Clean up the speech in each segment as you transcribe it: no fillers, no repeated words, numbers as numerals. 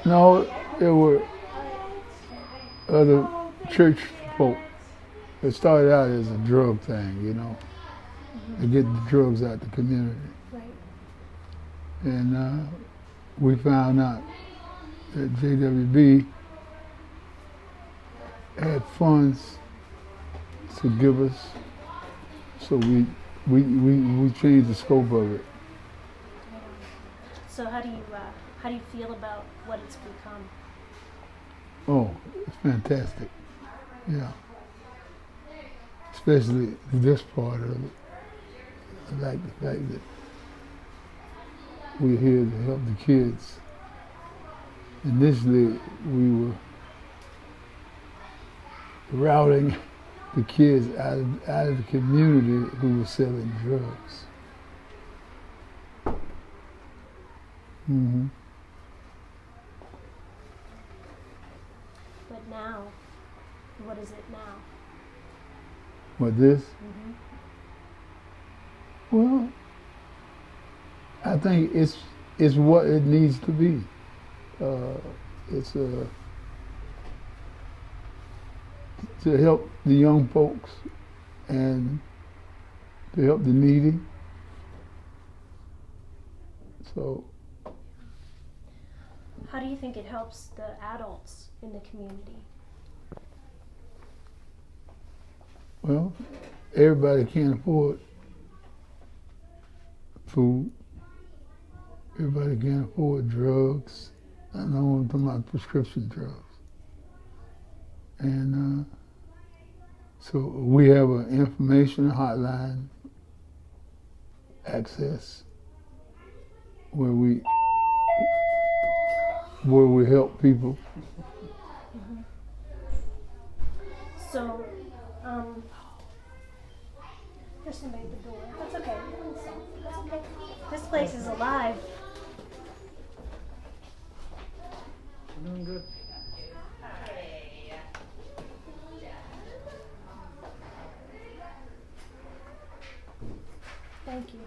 No, there were other church folk. It started out as a drug thing, you know, to get the drugs out the community. Right. And we found out that JWB had funds to give us, so we changed the scope of it. So how do you feel about what it's become? Oh, it's fantastic. Yeah. Especially this part of it. I like the fact that we're here to help the kids. Initially, we were routing the kids out of the community who were selling drugs. Mm-hmm. But now, what is it now? What, this? Mm-hmm. Well, I think it's what it needs to be. It's to help the young folks and to help the needy. So, How do you think it helps the adults in the community? well, everybody can't afford food. Everybody can't afford drugs. I know I'm talking about prescription drugs. And so we have an information hotline access where we help people. Mm-hmm. So, there's somebody at the door. That's okay. That's okay. This place is alive. Doing good. Thank you.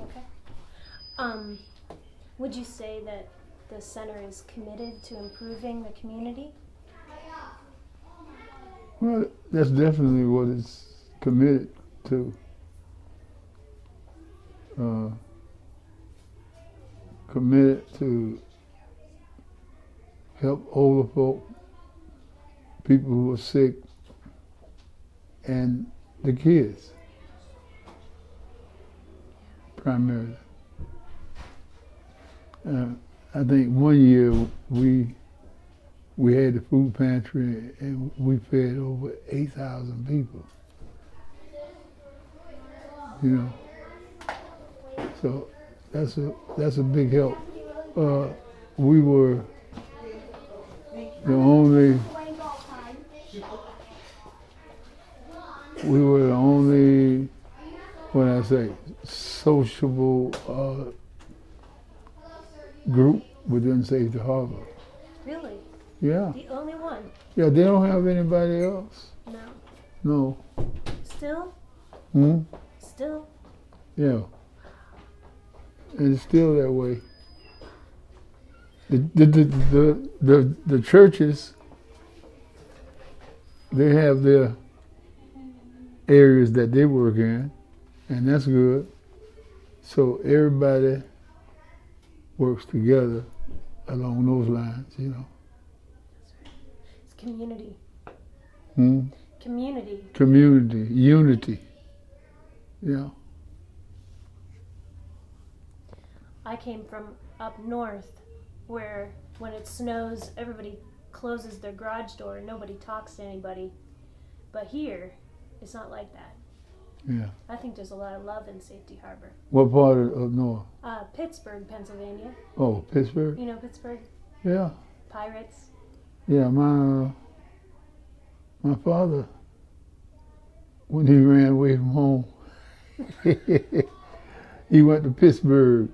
Okay. Would you say that the center is committed to improving the community? Well, that's definitely what it's committed to. Committed to help older folk, people who are sick, and the kids, primarily. I think one year we had the food pantry and we fed over 8,000 people. You know, so that's a big help. We were the only what I say, sociable group within Safety Harbor. Really? Yeah. The only one? Yeah, they don't have anybody else. No. No. Still? Hmm? Still? Yeah. And it's still that way. The churches, they have their areas that they work in, and that's good. So everybody works together along those lines, you know. It's community. Hmm? Community. Community, unity. Yeah. I came from up north where when it snows, everybody closes their garage door and nobody talks to anybody. But here, it's not like that. Yeah. I think there's a lot of love in Safety Harbor. What part of north? Pittsburgh, Pennsylvania. Oh, Pittsburgh? You know Pittsburgh? Yeah. Pirates. Yeah, my father, when he ran away from home, he went to Pittsburgh.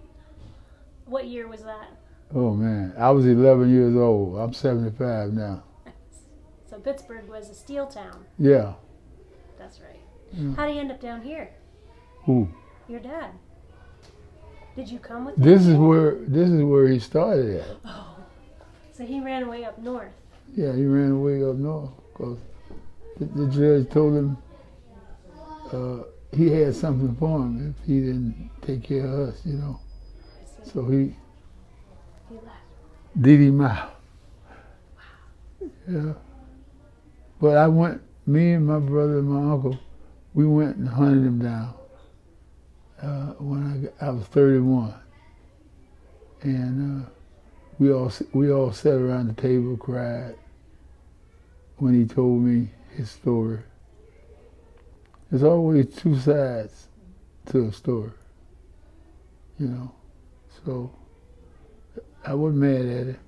What year was that? Oh man, I was 11 years old. I'm 75 now. So Pittsburgh was a steel town. Yeah. That's right. Yeah. How did you end up down here? Who? Your dad. Did you come with This him? is where he started at. Oh. So he ran away up north. Yeah, he ran away up north because the judge told him he had something for him if he didn't take care of us, you know. So he left. did him out. Yeah. But I went, me and my brother and my uncle, we went and hunted him down when I was 31. And we all sat around the table, cried when he told me his story. There's always two sides to a story, you know. So I wasn't mad at it.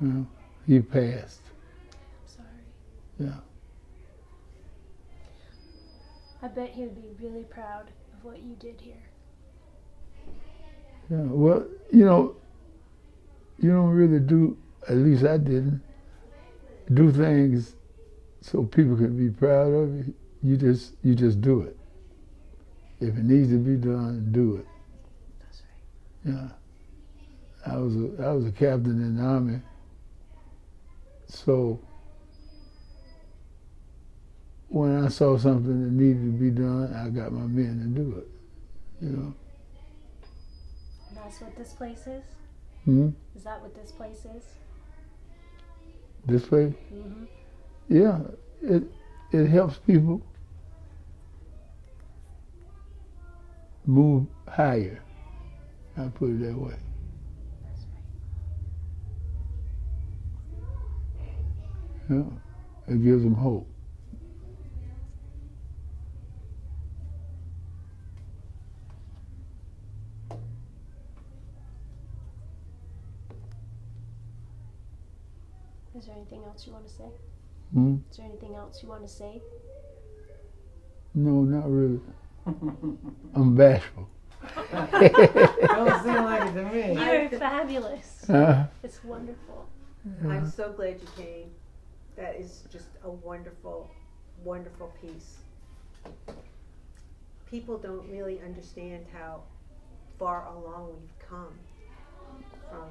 You know, he passed. I'm sorry. Yeah. I bet he would be really proud of what you did here. Yeah. Well, you know, you don't really do, at least I didn't, do things so people can be proud of you. You just do it. If it needs to be done, do it. That's right. Yeah. I was a captain in the Army. So when I saw something that needed to be done, I got my men to do it, you know. And that's what this place is? Hmm? Is that what this place is? This way? Mm-hmm. Yeah, it helps people move higher. I put it that way. That's right. Yeah, it gives them hope. Is there anything else you want to say? Hmm? Is there anything else you want to say? No, not really. I'm bashful. Don't seem like it to me. You're fabulous. Uh, It's wonderful. yeah. I'm so glad you came. That is just a wonderful, wonderful piece. People don't really understand how far along we've come from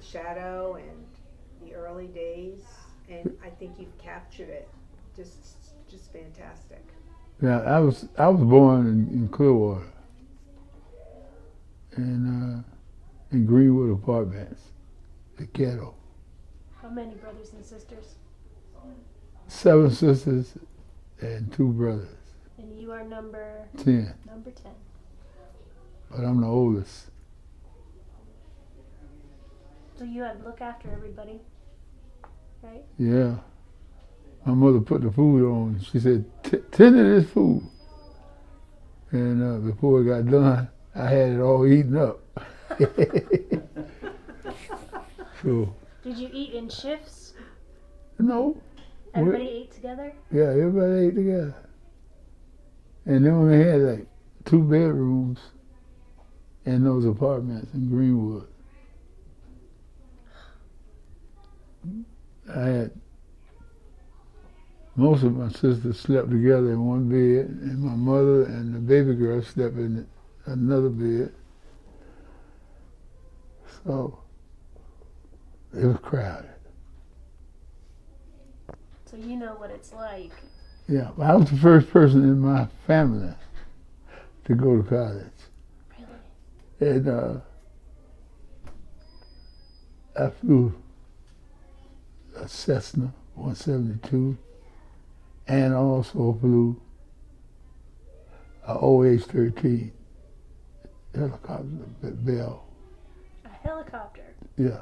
Shadow and the early days, and I think you've captured it. Just fantastic. Yeah, I was born in Clearwater, in Greenwood Apartments, the ghetto. How many brothers and sisters? 7 sisters and 2 brothers. And you are number 10, 10. but I'm the oldest. So you had to look after everybody, right? Yeah. My mother put the food on. She said, "Tend to this food." And before it got done, I had it all eaten up. So, Did you eat in shifts? no. Everybody ate together? Yeah, everybody ate together. And then we had like 2 bedrooms in those apartments in Greenwood. I had most of my sisters slept together in one bed, and my mother and the baby girl slept in another bed. So it was crowded. So you know what it's like. Yeah, but I was the first person in my family to go to college. Really? And I flew a Cessna 172 and also flew a OH-13 helicopter at Bell. A helicopter? Yeah.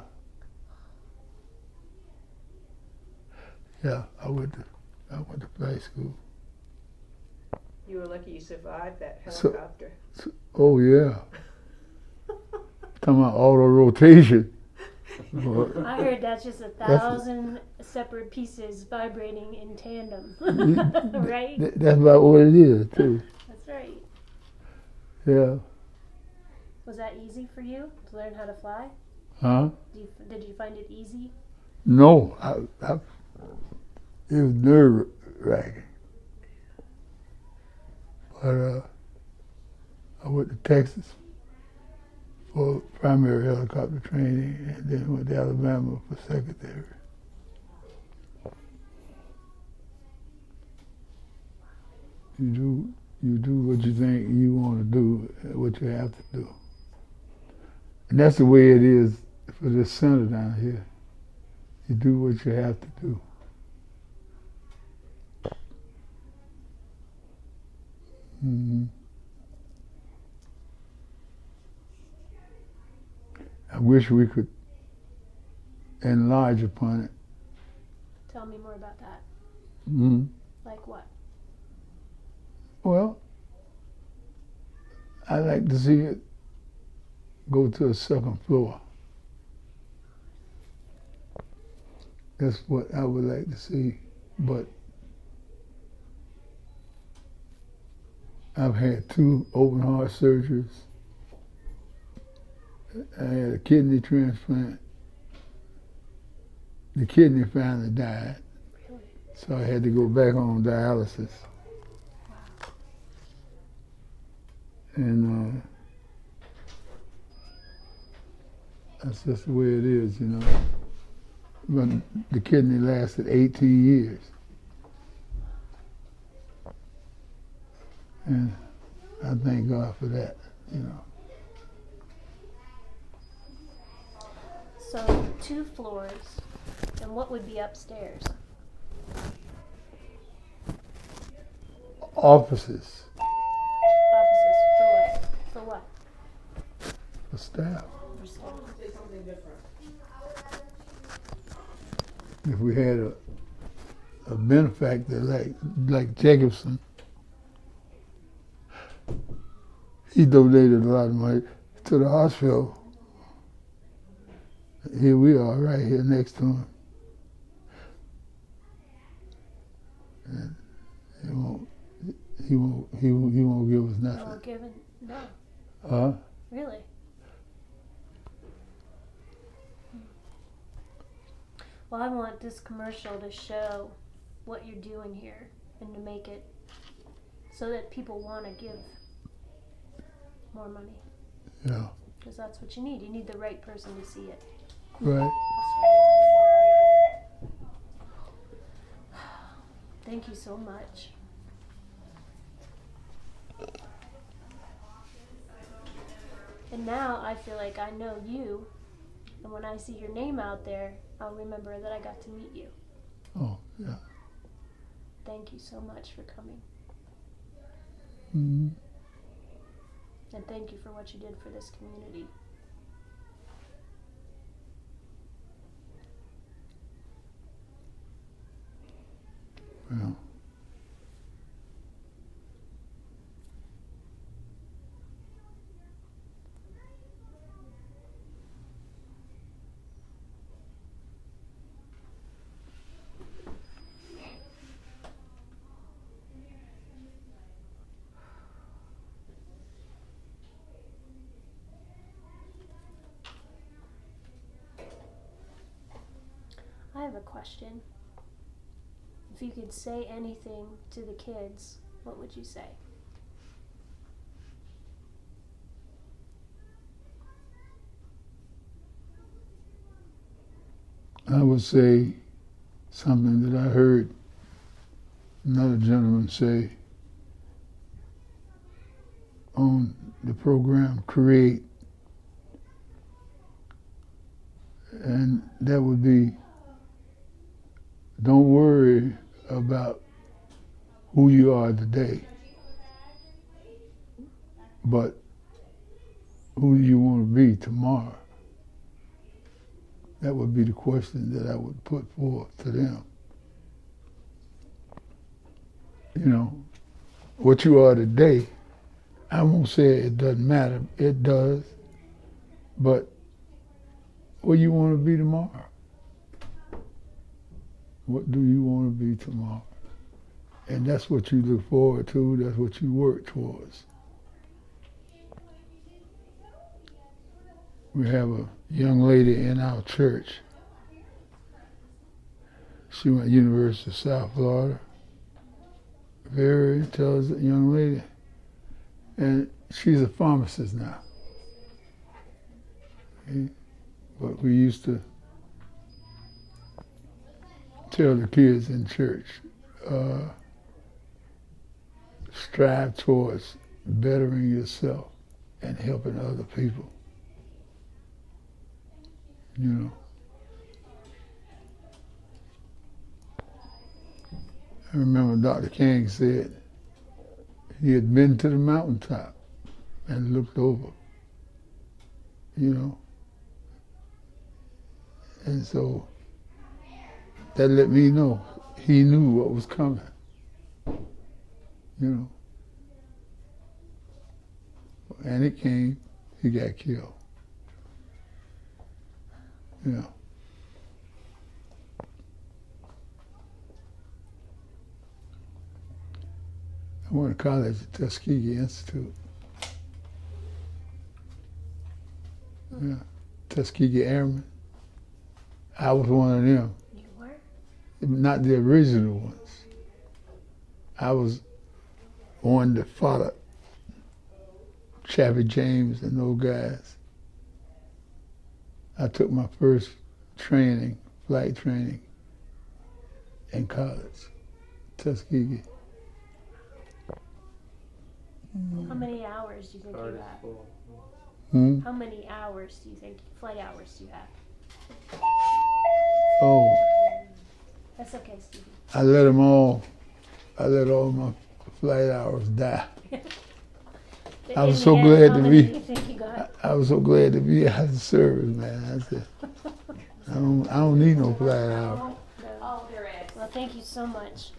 Yeah, I went to flight school. You were lucky you survived that So- helicopter. Oh yeah. Talking about auto rotation. Well, I heard that's just 1,000 separate pieces vibrating in tandem. Right? that's about what it is too. That's right. Yeah. Was that easy for you to learn how to fly? Huh? Did you find it easy? No, it was nerve wracking. But I went to Texas for primary helicopter training, and then went to Alabama for secondary. You do what you think you want to do, what you have to do. And that's the way it is for this center down here. You do what you have to do. Mm-hmm. I wish we could enlarge upon it. Tell me more about that. Mm-hmm. Like what? Well, I like to see it go to a second floor. That's what I would like to see. But I've had 2 open heart surgeries. I had a kidney transplant. The kidney finally died, Really? so I had to go back on dialysis. And that's just the way it is, you know. But the kidney lasted 18 years. And I thank God for that, you know. So 2 floors, and what would be upstairs? Offices Offices for what? For what? for staff. For staff. If we had a benefactor like Jacobson, he donated a lot of money to the hospital. Here we are, right here next to him. And he won't give us nothing. No, given? No. Huh? Really? Well, I want this commercial to show what you're doing here and to make it so that people want to give more money. Yeah. Because that's what you need. You need the right person to see it. Right. Thank you so much. And now I feel like I know you, and when I see your name out there, I'll remember that I got to meet you. Oh, yeah. Thank you so much for coming. Mm-hmm. And thank you for what you did for this community. Well, I have a question. If you could say anything to the kids, what would you say? I would say something that I heard another gentleman say on the program Create, and that would be, don't worry about who you are today, but who do you want to be tomorrow? That would be the question that I would put forth to them. You know, what you are today, I won't say it doesn't matter, it does, but what you want to be tomorrow? What do you want to be tomorrow? And that's what you look forward to, that's what you work towards. We have a young lady in our church. She went to University of South Florida. Very intelligent young lady. And she's a pharmacist now. Okay? But we used to tell the kids in church, strive towards bettering yourself and helping other people. You know. I remember Dr. King said he had been to the mountaintop and looked over, you know. And so that let me know he knew what was coming, you know. And it came, he got killed. Yeah. I went to college at Tuskegee Institute. Yeah. Tuskegee Airmen. I was one of them. You were? Not the original ones. I was one that followed Chappie James and those guys. I took my first training, flight training, in college, Tuskegee. How many hours do you think you have? Hmm? How many hours do you think, flight hours do you have? Oh, That's okay, Stevie. I let all my flight hours die. I was so glad to How be- many do you think you got? I was so glad to be out of the service, man. I said, I don't need no flight hours. No. Well, thank you so much.